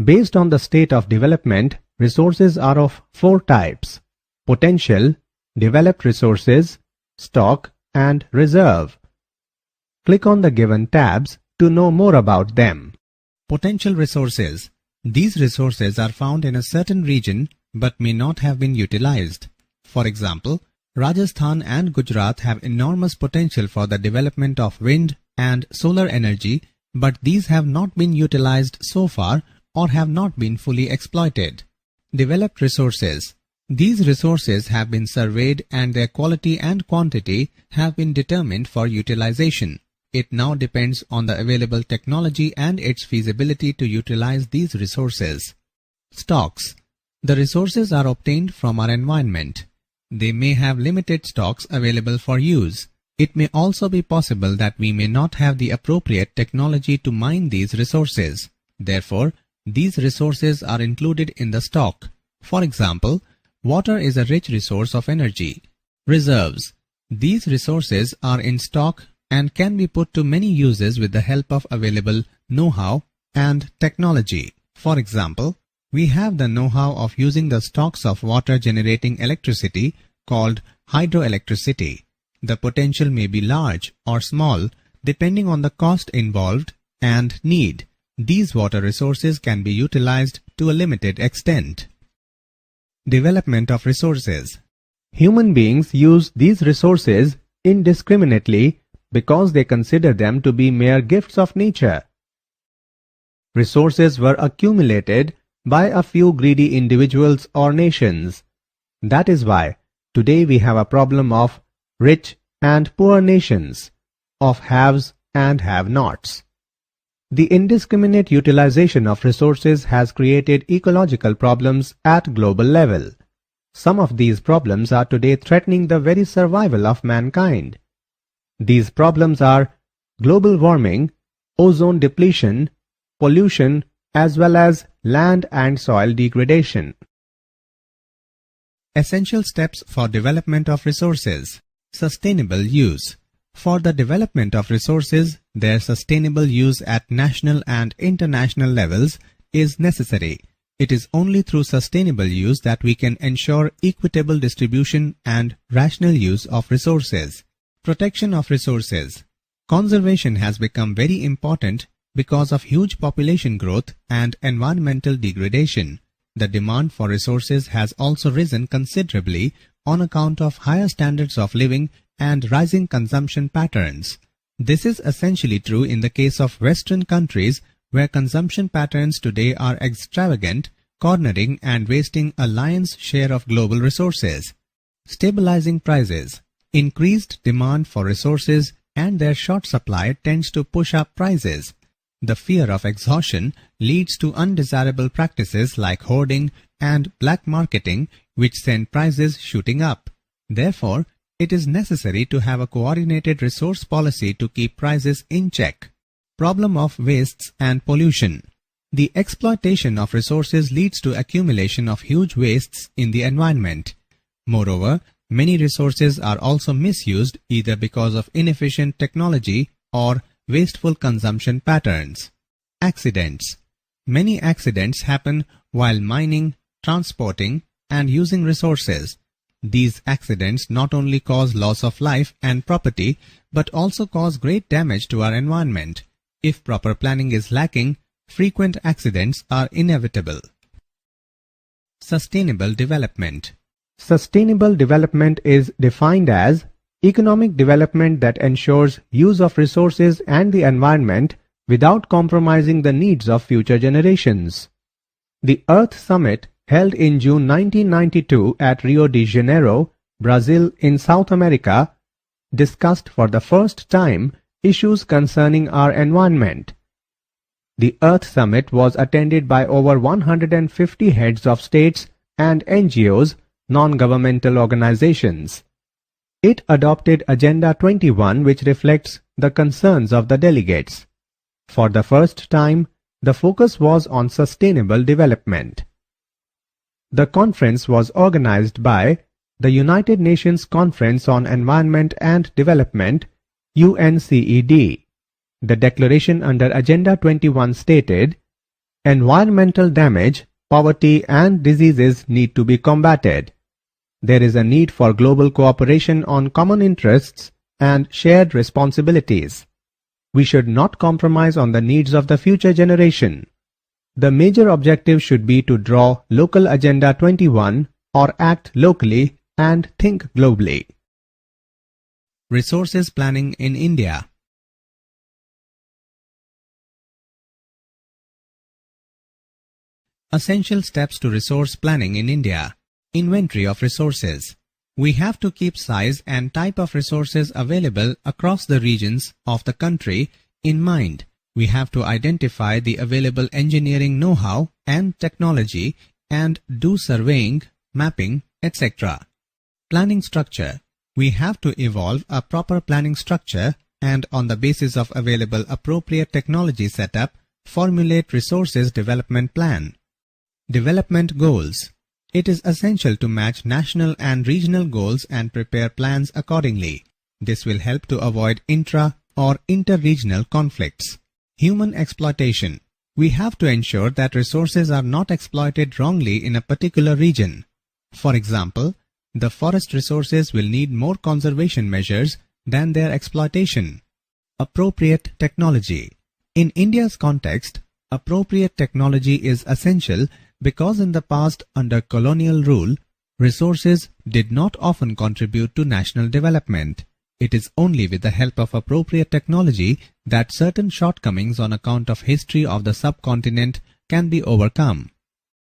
Based on the state of development, resources are of four types: potential, developed resources, stock, and reserve. Click on the given tabs to know more about them. Potential resources. These resources are found in a certain region but may not have been utilized. For example, Rajasthan and Gujarat have enormous potential for the development of wind and solar energy, but these have not been utilized so far or have not been fully exploited. Developed resources. These resources have been surveyed and their quality and quantity have been determined for utilization. It now depends on the available technology and its feasibility to utilize these resources. Stocks. The resources are obtained from our environment. They may have limited stocks available for use. It may also be possible that we may not have the appropriate technology to mine these resources. Therefore, these resources are included in the stock. For example, water is a rich resource of energy. Reserves. These resources are in stock and can be put to many uses with the help of available know-how and technology. For example, we have the know-how of using the stocks of water generating electricity called hydroelectricity. The potential may be large or small depending on the cost involved and need. These water resources can be utilized to a limited extent. Development of resources. Human beings use these resources indiscriminately because they consider them to be mere gifts of nature. Resources were accumulated by a few greedy individuals or nations. That is why today we have a problem of rich and poor nations, of haves and have-nots. The indiscriminate utilization of resources has created ecological problems at global level. Some of these problems are today threatening the very survival of mankind. These problems are global warming, ozone depletion, pollution, as well as land and soil degradation. Essential steps for development of resources. Sustainable use. For the development of resources, their sustainable use at national and international levels is necessary. It is only through sustainable use that we can ensure equitable distribution and rational use of resources. Protection of resources. Conservation has become very important because of huge population growth and environmental degradation. The demand for resources has also risen considerably on account of higher standards of living and rising consumption patterns. This is essentially true in the case of Western countries where consumption patterns today are extravagant, cornering and wasting a lion's share of global resources. Stabilizing prices. Increased demand for resources and their short supply tends to push up prices. The fear of exhaustion leads to undesirable practices like hoarding and black marketing, which send prices shooting up. Therefore, it is necessary to have a coordinated resource policy to keep prices in check. Problem of wastes and pollution. The exploitation of resources leads to accumulation of huge wastes in the environment. Moreover, many resources are also misused either because of inefficient technology or wasteful consumption patterns. Accidents. Many accidents happen while mining, transporting, and using resources. These accidents not only cause loss of life and property, but also cause great damage to our environment. If proper planning is lacking, frequent accidents are inevitable. Sustainable development. Sustainable development is defined as economic development that ensures use of resources and the environment without compromising the needs of future generations. The Earth Summit held in June 1992 at Rio de Janeiro, Brazil in South America, discussed for the first time issues concerning our environment. The Earth Summit was attended by over 150 heads of states and NGOs, non-governmental organizations. It adopted Agenda 21, which reflects the concerns of the delegates. For the first time, the focus was on sustainable development. The conference was organized by the United Nations Conference on Environment and Development, UNCED. The declaration under Agenda 21 stated, Environmental damage, poverty and diseases need to be combated. There is a need for global cooperation on common interests and shared responsibilities. We should not compromise on the needs of the future generation. The major objective should be to draw Local Agenda 21 or act locally and think globally. Resources planning in India. Essential steps to resource planning in India. Inventory of resources. We have to keep size and type of resources available across the regions of the country in mind. We have to identify the available engineering know-how and technology and do surveying, mapping, etc. Planning structure. We have to evolve a proper planning structure and on the basis of available appropriate technology setup, formulate resources development plan. Development goals. It is essential to match national and regional goals and prepare plans accordingly. This will help to avoid intra- or inter-regional conflicts. Human exploitation. We have to ensure that resources are not exploited wrongly in a particular region. For example, the forest resources will need more conservation measures than their exploitation. Appropriate technology. In India's context, appropriate technology is essential because in the past under colonial rule, resources did not often contribute to national development. It is only with the help of appropriate technology that certain shortcomings on account of history of the subcontinent can be overcome.